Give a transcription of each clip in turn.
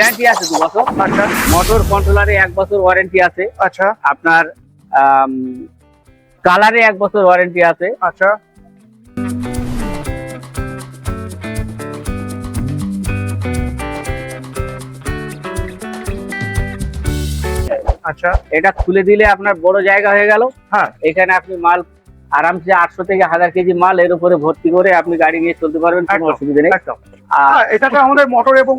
Warranty আছে 2 বছর। আচ্ছা মোটর কন্ট্রোলারে 1 বছর ওয়ারেন্টি আছে। আচ্ছা আপনার কালারে 1 বছর ওয়ারেন্টি আছে। আচ্ছা আচ্ছা এটা খুলে দিলে আপনার বড় জায়গা হয়ে গেল। হ্যাঁ এখানে আপনি মাল আরামসে 800 থেকে 1000 কেজি মাল এর উপরে ভর্তি করে আপনি গাড়ি নিয়ে চলতে পারবেন, কোনো একদম, অসুবিধা নেই। একদম। আর এটাতে আমাদের মোটর এবং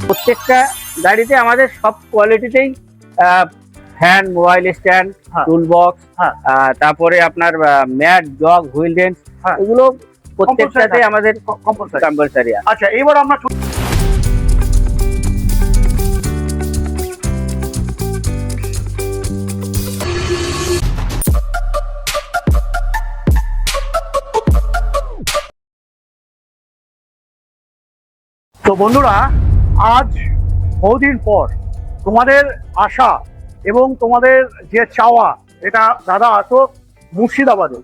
প্রত্যেকটা গাড়িতে আমাদের সব কোয়ালিটিতেই ফ্যান, মোবাইল স্ট্যান্ড, হ্যাঁ। টুল বক্স, হ্যাঁ। তারপরে আপনার ম্যাট, জগ, হুইল রেঞ্চ, হ্যাঁ। এগুলো প্রত্যেকটাতে Compulsory আমাদের কম্পালসারি। কম্পালসারি আছে। আচ্ছা এবার আমরা তো বন্ধুরা, আজ বহুদিন পর তোমাদের আশা এবং তোমাদের যে চাওয়া, এটা দাদা আসো মুর্শিদাবাদে।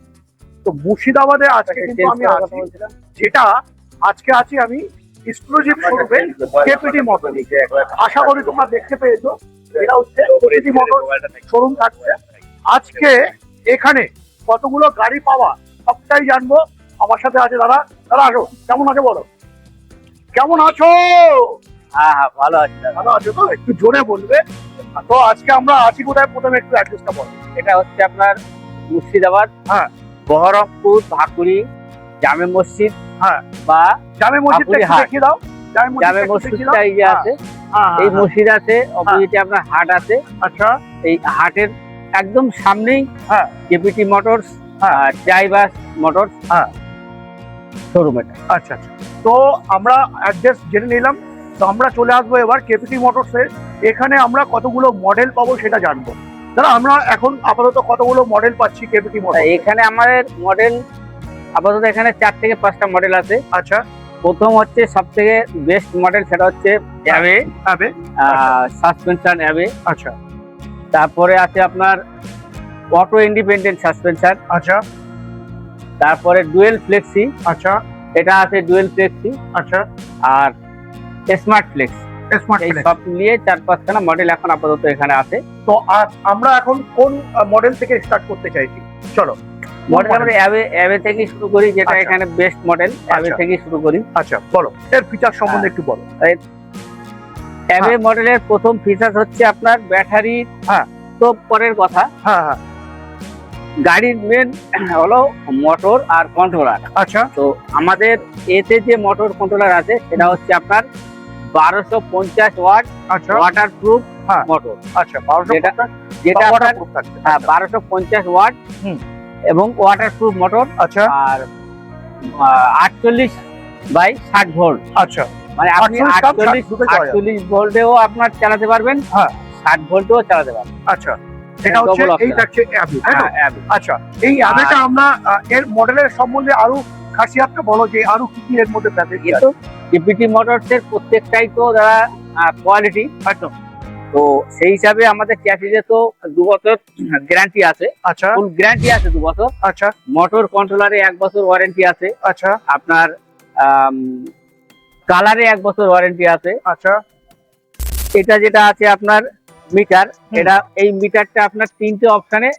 তো মুর্শিদাবাদে আজকে কিন্তু আমি আছি, যেটা আজকে আছি আমি এক্সক্লুসিভ শোরুমে কেপিটি মোটর। আশা করি তোমরা দেখতে পেয়েছো, এটা হচ্ছে কেপিটি মোটর শোরুম থাকছে। আজকে এখানে কতগুলো গাড়ি পাওয়া সবটাই জানবো। আমার সাথে আছে দাদা। দাদা আসো, কেমন আছো বলো? কেমন আছো? হ্যাঁ হ্যাঁ, ভালো আছে দাদা। ভালো আছো তো? একটু জোরে বলবে। তো আজকে আমরা আছি কোথায়, প্রথমে একটু অ্যাড্রেসটা বলো। এটা হচ্ছে আপনার মুর্শিদাবাদ, হ্যাঁ বহরমপুর, ভাকুড়ি, জামে মসজিদ হ্যাঁ, বা জামে মসজিদটা একটু হাট। দেখিয়ে দাও। জামে মসজিদটা এই যে আছে, হ্যাঁ, এই মসজিদ আছে, অপোজিটে আপনার হাট আছে। আচ্ছা এই হাটের একদম সামনেই হ্যাঁ কেপিটি মোটরস, হ্যাঁ ড্রাইভার মোটরস হ্যাঁ শোরুম এটা। আচ্ছা আচ্ছা। তো আমরা অ্যাড্রেস জেনে নিলাম। তো আমরা চলে আসবো এবার কেপিটি মোটরসে। এখানে আমরা কতগুলো মডেল পাবো সেটা জানবো। দাদা আমরা এখন আপাতত কতগুলো মডেল পাচ্ছি কেপিটি মোটর? এখানে আমাদের মডেল আপাতত এখানে 4 থেকে 5টা মডেল আছে। আচ্ছা প্রথম হচ্ছে সব থেকে বেস্ট মডেল, সেটা হচ্ছে অ্যাবে, হবে। সাসপেনশন অ্যাবে। আচ্ছা তারপরে আছে আপনার অটো ইন্ডিপেন্ডেন্ট সাসপেনশন। আচ্ছা তারপরে ডুয়েল ফ্লেক্সি, আচ্ছা এটা আছে ডুয়েল ফ্লেক্সি। আচ্ছা আর স্মার্ট ফ্লেক্স, স্মার্ট এই সব নিয়ে 4-5খানা মডেল এখন আপাতত এখানে আছে। তো আমরা এখন কোন মডেল থেকে স্টার্ট করতে চাইছি? চলো মডেল আমরা অ্যাবে থেকে শুরু করি, যেটা আচ্ছা। এখানে বেস্ট মডেল, অ্যাবে আচ্ছা। থেকে শুরু করি। আচ্ছা বলো, এর ফিচার সম্বন্ধে একটু বলো। অ্যাবে মডেলের প্রথম ফিচার হচ্ছে আপনার ব্যাটারি। হ্যাঁ। তো পরের কথা, হ্যাঁ হ্যাঁ গাড়ির মেন হলো মোটর আর কন্ট্রোলার। আচ্ছা তো আমাদের এতে যে মোটর কন্ট্রোলার আছে সেটা হচ্ছে আপনার 1250 ওয়াট আচ্ছা ওয়াটার প্রুফ হ্যাঁ। মোটর, আচ্ছা 1250 যেটা আপনার waterproof থাকছে। হ্যাঁ 1250 ওয়াট হুম। এবং ওয়াটার প্রুফ মোটর। আচ্ছা আর 48/60 ভোল্ট, আচ্ছা মানে আপনি 48 ভোল্টেও আপনার চালাতে পারবেন, হ্যাঁ। 60 ভোল্টেও চালাতে পারবেন। আচ্ছা এটা হচ্ছে Double option। এই থাকছে অ্যাবি, তাই তো? হ্যাঁ, অ্যাবে। আচ্ছা এই অ্যাবিটা আমরা এর মডেলের সম্বন্ধে আরো খাসিয়াতটা বলো, যে আরো কি কি এর মধ্যে ফ্যাসিলিটি আছে? কিন্তু কেপিটি মোটরস এর প্রত্যেকটাই তো যারা কোয়ালিটি, একদম। তো সেই হিসাবে আমাদের ক্যাফিজে তো 2 বছর গ্যারান্টি আছে, আচ্ছা ফুল গ্যারান্টি আছে 2 বছর। আচ্ছা মোটর কন্ট্রোলারে 1 বছর ওয়ারেন্টি আছে। আচ্ছা আপনার কালারে 1 বছর ওয়ারেন্টি আছে। আচ্ছা এটা যেটা আছে আপনার মিটার, হুম। এটা এই মিটারটা আপনার 3টে অপশনে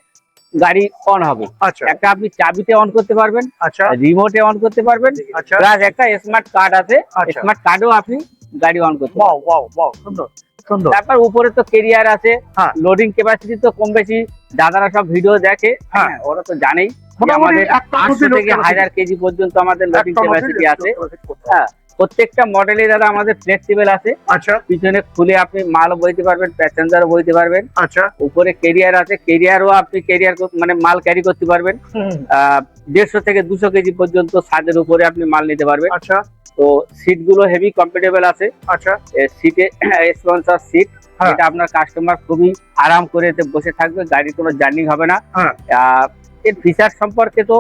গাড়ি অন হবে। আচ্ছা একটা আপনি চাবিতে অন করতে পারবেন, আচ্ছা রিমোটে অন করতে পারবেন, আচ্ছা প্লাস একটা স্মার্ট কার্ড আছে, আচ্ছা। স্মার্ট কার্ডেও আপনি গাড়ি অন করতে ওয়াও পারবেন। ওয়াও ওয়াও, সুন্দর সুন্দর। তারপর উপরে তো কেরিয়ার আছে, হ্যাঁ। লোডিং ক্যাপাসিটি তো কম বেশি দাদারা সব ভিডিও দেখে, হ্যাঁ। হ্যাঁ, ওরা তো জানেই যে মোটামুটি আমাদের এক টন 800 অবধি থেকে load capacity। 1000 কেজি পর্যন্ত আমাদের লোডিং একটা ক্যাপাসিটি আছে। মধ্যে হ্যাঁ, প্রত্যেকটা মডেলে দাদা আমাদের ফ্লেক্সিবল আছে। আচ্ছা পিছনে খুলে আপনি মালও বইতে পারবেন, প্যাসেঞ্জারও বইতে পারবেন। আচ্ছা উপরে কেরিয়ার আছে, কেরিয়ারও আপনি মানে মাল ক্যারি করতে পারবেন। হুম, 150 থেকে 200 কেজি পর্যন্ত ছাদের উপরে আপনি মাল নিতে পারবেন। আচ্ছা তো সিট গুলো হেভি কমফোর্টেবল আছে। আচ্ছা সিটে স্পন্সর সিট, হ্যাঁ। এটা আপনার কাস্টমার খুবই আরাম করে এতে বসে থাকবে, গাড়ির কোনো জার্নি হবে না। হ্যাঁ। এর ফিচার সম্পর্কে তো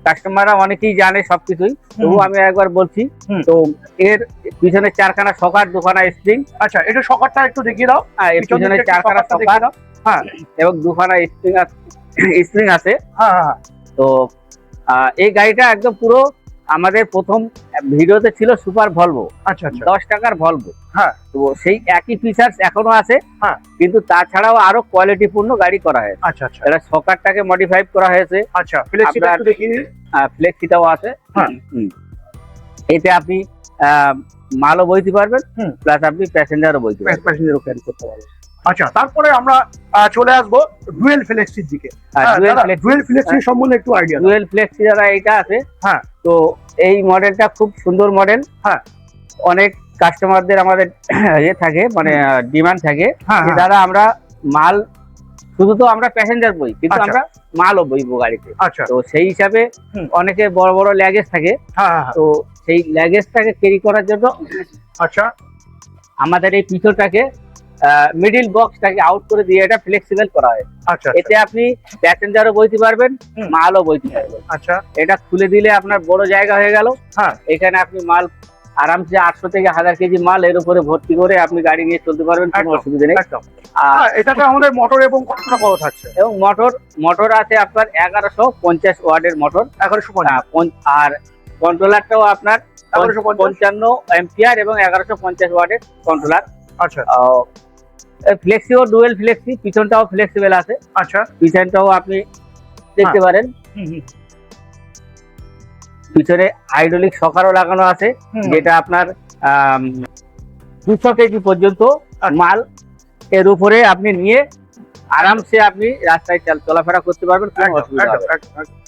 কাস্টমাররা অনেকেই জানে সবকিছুই, তবু আমি একবার বলছি। হুম। তো এর পিছনে 4খানা শকার, 2খানা স্প্রিং। আচ্ছা এটা শকারটা একটু দেখিয়ে দাও। এর পিছনে 4খানা শকারটা শকার দেখিয়ে দাও। হ্যাঁ এবং 2খানা স্প্রিং আছে। হ্যাঁ হ্যাঁ তো এই গাড়িটা একদম পুরো আমাদের প্রথম ভিডিওতে ছিল সুপার ভলভো, আচ্ছা আচ্ছা 10 টাকার ভলভো। হ্যাঁ। তো সেই একই ফিচার্স এখনো আছে। হ্যাঁ। কিন্তু তাছাড়াও আরো কোয়ালিটিপূর্ণ গাড়ি করা হয়েছে। আচ্ছা আচ্ছা এটা সকারটাকে মডিফাই করা হয়েছে। আচ্ছা, ফ্লেক্সিটা আপনার- একটু দেখিয়ে দিন। ফ্লেক্সিটাও আছে। হ্যাঁ। এতে আপনি মালও বইতে পারবেন, হুম। প্লাস আপনি প্যাসেঞ্জারও বইতে পারবেন। প্যাসেঞ্জারও ক্যারি করতে পারবে। আচ্ছা, তারপরে আমরা চলে আসবো ডুয়েল ফ্লেক্সির দিকে। ডুয়েল ফ্লেক্সি সম্বন্ধে একটু আইডিয়া। ডুয়েল ফ্লেক্সি যারা এটা আছে, হ্যাঁ, তো এই মডেলটা খুব সুন্দর মডেল। হ্যাঁ। অনেক কাস্টমারদের আমাদের থাকে, মানে ডিমান্ড থাকে হ্যাঁ, যে হ্যাঁ। দাদা আমরা মাল শুধু তো আমরা প্যাসেঞ্জার বই, কিন্তু আচ্ছা। আমরা মালও বইবো গাড়িতে। আচ্ছা, তো সেই হিসাবে হুম। অনেকে বড় বড় ল্যাগেজ থাকে, হ্যাঁ হ্যাঁ, তো সেই ল্যাগেজটাকে ক্যারি করার জন্য আচ্ছা আমাদের এই পিছনটাকে মিডিল বক্সটাকে আউট করে দিয়ে এটা ফ্লেক্সিবল করা হয়। আচ্ছা এতে আপনি প্যাসেঞ্জারও বইতে পারবেন, হুম। মালও বইতে পারবেন। আচ্ছা, এটা খুলে দিলে আপনার বড় জায়গা হয়ে গেল। হ্যাঁ। এখানে আপনি মাল আরামসে 800 থেকে 1000 কেজি মাল এর উপরে ভর্তি করে আপনি গাড়ি নিয়ে চলতে পারবেন, কোনো একদম, অসুবিধা নেই। একদম। আর এটাতে আমাদের মোটর এবং কতটা কত থাকছে? এবং মোটর আছে আপনার 1150 ওয়াটের মোটর, 1150। আর কন্ট্রোলারটাও আপনার 1150 55 এম্পিয়ার এবং 1150 ওয়াটের কন্ট্রোলার। আচ্ছা ফ্লেক্সিও ডুয়েল ফ্লেক্সি, পিছনটাও ফ্লেক্সিবল আছে, আচ্ছা, পিছনটাও আপনি দেখতে পারেন। হুম হুম পিছনে হাইড্রোলিক শকারও লাগানো আছে, হুম। যেটা আপনার 200 কেজি পর্যন্ত মাল এর উপরে আপনি নিয়ে আরামসে আপনি রাস্তায় চলাফেরা করতে পারবেন, কোনো একদম, অসুবিধা হবে না। একদম, একদম।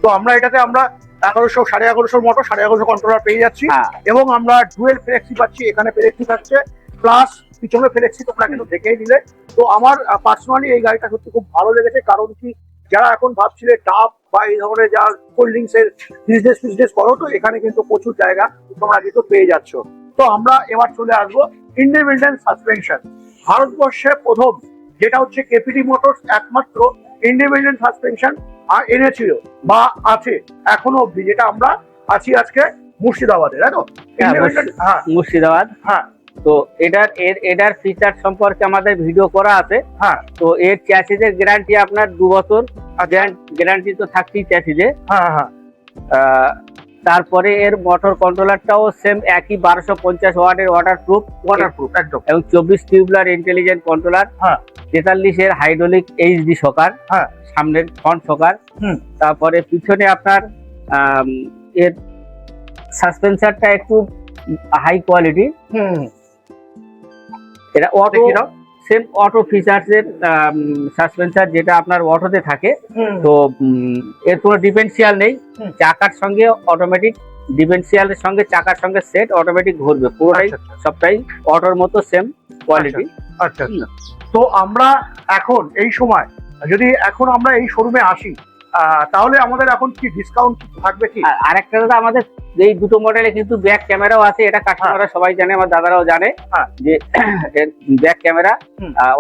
তো আমরা এটাতে 1100 1150 মোটর, 1150 কন্ট্রোলার পেয়ে যাচ্ছি, হ্যাঁ। এবং আমরা ডুয়েল ফ্লেক্সি পাচ্ছি। এখানে ফ্লেক্সি থাকছে, প্লাস পিছনে ফ্লেক্সি তোমরা কিন্তু দেখেই নিলে। তো আমার পার্সোনালি এই গাড়িটা সত্যি খুব ভালো লেগেছে। কারণ কি, যারা এখন ভাবছিলে ডাব বা এই ধরনের যা কোল্ড ড্রিঙ্কস এর বিজনেস করো, তো এখানে কিন্তু প্রচুর জায়গা তোমরা কিন্তু পেয়ে যাচ্ছ। তো আমরা এবার চলে আসবো ইন্ডিপেন্ডেন্ট সাসপেনশন। ভারতবর্ষে প্রথম যেটা হচ্ছে কেপিটি মোটরস একমাত্র ইন্ডিপেন্ডেন্ট সাসপেনশন এনেছিল বা আছে এখনো অব্দি, যেটা আমরা আছি আজকে মুর্শিদাবাদে, তাই তো? হ্যাঁ মুর্শিদাবাদ। হ্যাঁ তো এটার ফিচার সম্পর্কে আমাদের ভিডিও করা আছে। হ্যাঁ তো এর চ্যাসিসের গ্যারান্টি আপনার 2 বছর গ্যারান্টি তো থাকছেই চ্যাসিসে। হ্যাঁ হ্যাঁ, তারপরে এর মোটর কন্ট্রোলারটাও সেম একই 1250 ওয়াটের ওয়াটারপ্রুফ একদম। এবং 24 টিউবলার ইন্টেলিজেন্ট কন্ট্রোলার। হ্যাঁ। 43 এর হাইড্রোলিক এইচডি শকার, হ্যাঁ। সামনের ফ্রন্ট শকার। হুম। তারপরে পিছনে আপনার এর সাসপেন্সারটা একটু হাই কোয়ালিটি। হুম, এটা অটো, সেম অটো ফিচার্স এর সাসপেন্সার, যেটা আপনার অটোতে থাকে। তো এর কোনো ডিফারেন্সিয়াল নেই। হুম। চাকার সঙ্গে অটোমেটিক, ডিফারেন্সিয়ালের সঙ্গে চাকার সঙ্গে সেট অটোমেটিক ঘুরবে, পুরোটাই সবটাই অটোর মতো সেম কোয়ালিটি। আচ্ছা আচ্ছা। তো আমরা এখন এই সময় যদি এখন আমরা এই শোরুমে আসি, তাহলে আমাদের এখন কি ডিসকাউন্ট থাকবে কি? আর আরেকটা দাদা, আমাদের এই দুটো মডেলে কিন্তু ব্যাক ক্যামেরাও আছে। এটা কাস্টমাররা সবাই জানে, আমার দাদারাও জানে যে ব্যাক ক্যামেরা।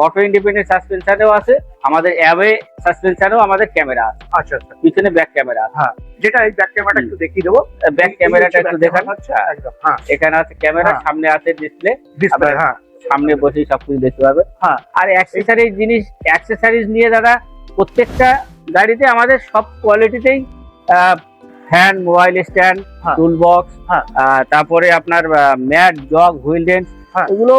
অটো ইন্ডিপেন্ডেন্ট সাসপেনশনেও আছে, আমাদের অ্যাওয়ে সাসপেনশনেও আমাদের ক্যামেরা আছে। আচ্ছা আচ্ছা, পিছনে ব্যাক ক্যামেরা আছে। হ্যাঁ, যেটা এই ব্যাক ক্যামেরাটা একটু দেখিয়ে দেবো। ব্যাক ক্যামেরাটা একটু দেখান। একদম, হ্যাঁ, এখানে আছে ক্যামেরা, হ্যাঁ। সামনে আছে ডিসপ্লে। ডিসপ্লে, হ্যাঁ, সামনে বসেই সবকিছু দেখতে পাবে। হ্যাঁ। আর অ্যাক্সেসরিজ নিয়ে দাদা প্রত্যেকটা গাড়িতে আমাদের সব কোয়ালিটিতেই ফ্যান, মোবাইল স্ট্যান্ড, হ্যাঁ। টুল বক্স, হ্যাঁ। তারপরে আপনার ম্যাট, জগ, হুইল ডেন্স, হ্যাঁ। এগুলো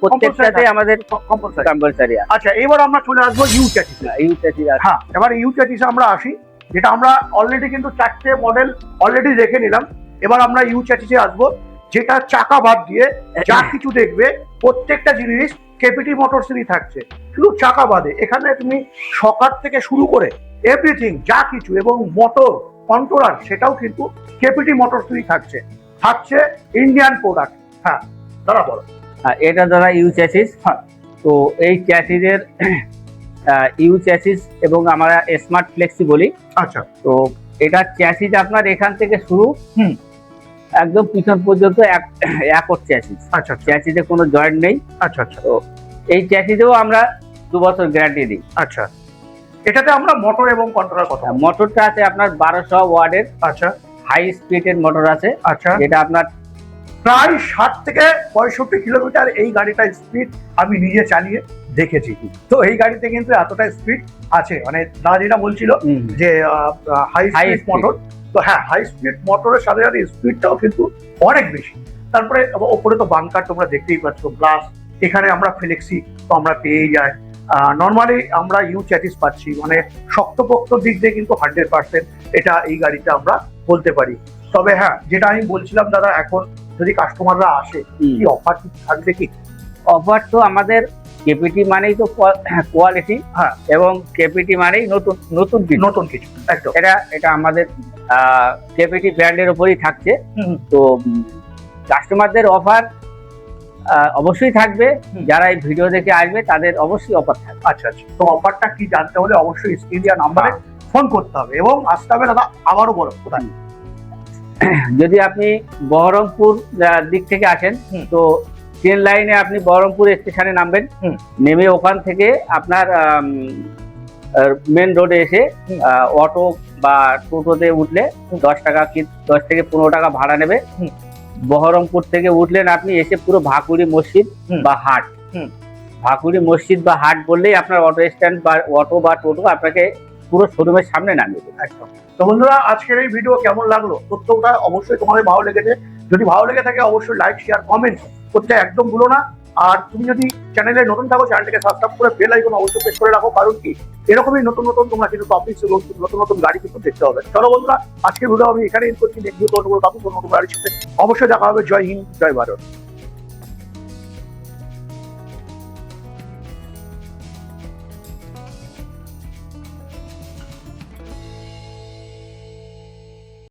প্রত্যেকটাতে আমাদের কম্পালসারি। কম্পালসারি আছে। আচ্ছা, এবার আমরা চলে আসবো ইউ চ্যাটিসে। হ্যাঁ, এবার ইউ চ্যাটিসে আমরা আসি, যেটা আমরা অলরেডি কিন্তু 4টে মডেল অলরেডি দেখে নিলাম। এবার আমরা ইউ চ্যাটিসে আসবো, যেটা চাকা বাদ দিয়ে যা কিছু দেখবে প্রত্যেকটা জিনিস কেপিটি মোটরসেরই থাকছে, শুধু চাকা বাদে। এখানে তুমি সকার থেকে শুরু করে এভরিথিং যা কিছু, এবং মোটর কন্ট্রোলার সেটাও কিন্তু কেপিটি মোটরসেরই থাকছে ইন্ডিয়ান প্রোডাক্ট। হ্যাঁ দাদা বলো। এটা দাদা ইউ চ্যাসিস। হ্যাঁ। তো এই চ্যাসিসের ইউ চ্যাসিস এবং আমরা স্মার্ট ফ্লেক্সি বলি। আচ্ছা। তো এটা চ্যাসিস আপনার এখান থেকে শুরু, হুম, একদম পিছন পর্যন্ত একর চ্যাসিস। আচ্ছা, চ্যাসিসে কোনো জয়েন্ট নেই। আচ্ছা আচ্ছা। তো এই চ্যাসিসেও আমরা 2 বছর গ্যারান্টি দিই। আচ্ছা, এটাতে আমরা মোটর এবং কন্ট্রোলার কথা। মোটরটা আছে আপনার 1200 ওয়াটের। আচ্ছা, হাই স্পিডের মোটর আছে। আচ্ছা, যেটা আপনার প্রায় 60 থেকে 65 কিলোমিটার এই গাড়িটার স্পিড আমি নিজে চালিয়ে দেখেছি। তো এই গাড়িতে কিন্তু এতটা স্পিড আছে, মানে দাদা যেটা বলছিল যে হাই স্পিড speed। মোটর। তো হ্যাঁ, হাই স্পিড মোটরের সাথে সাথে স্পিডটাও কিন্তু অনেক বেশি। তারপরে ওপরে তো বাংকার তোমরা দেখতেই পাচ্ছ, প্লাস এখানে আমরা ফ্লেক্সি তো আমরা পেয়েই যাই। নর্মালি আমরা ইউ চ্যাটিস পাচ্ছি, মানে শক্তপোক্ত দিক দিয়ে কিন্তু 100% এটা এই গাড়িতে আমরা বলতে পারি। তবে হ্যাঁ, যেটা আমি বলছিলাম দাদা, এখন যদি কাস্টমাররা আসে কি অফার থাকবে কি? অফার তো আমাদের কেপিটি মানেই তো কোয়ালিটি, হ্যাঁ, এবং কেপিটি মানেই নতুন নতুন কিছু। নতুন কিছু একদম। এটা আমাদের কেপিটি ব্র্যান্ডের উপরই থাকছে। তো কাস্টমারদের অফার অবশ্যই থাকবে, যারা এই ভিডিও দেখে আসবে তাদের অবশ্যই অফার থাকবে। আচ্ছা আচ্ছা, তো অফারটা কি জানতে হলে অবশ্যই স্ক্রিন দেওয়া নাম্বারে ফোন করতে হবে এবং আসতে হবে। দাদা আবারও বলো কোথায়? যদি আপনি বহরমপুর দিক থেকে আসেন, তো ট্রেন লাইনে আপনি বহরমপুর স্টেশনে নামবেন, নেমে ওখান থেকে আপনার মেন রোডে এসে অটো বা টোটোতে উঠলে 10 টাকা কি 10 থেকে 15 টাকা ভাড়া নেবে। বহরমপুর থেকে উঠলেন আপনি, এসে পুরো ভাকুড়ি মসজিদ বা হাট, ভাকুড়ি মসজিদ বা হাট বললেই আপনার অটো স্ট্যান্ড বা অটো বা টোটো আপনাকে পুরো শোরুমের সামনে নামিয়ে দেবে। একদম। তো বন্ধুরা, আজকের এই ভিডিও কেমন লাগলো? তথ্যটা অবশ্যই তোমাদের ভালো লেগেছে। যদি ভালো লেগে থাকে অবশ্যই লাইক, শেয়ার, কমেন্ট করতে একদম ভুলো না। আর তুমি যদি চ্যানেলে নতুন থাকো, চ্যানেলটাকে সাবস্ক্রাইব করে বেল আইকন অবশ্যই প্রেস করে রাখো, কারণ কি এরকমই নতুন নতুন তোমরা কিন্তু টপিকস এবং নতুন নতুন গাড়ি কিন্তু দেখতে হবে। চলো বন্ধুরা, আজকের ভিডিও আমি এখানে এন্ড করছি। নেক্সট ভিডিও অন্য কোনো টপিক, অন্য কোনো গাড়ির সাথে অবশ্যই দেখা হবে। জয় হিন্দ, জয় ভারত।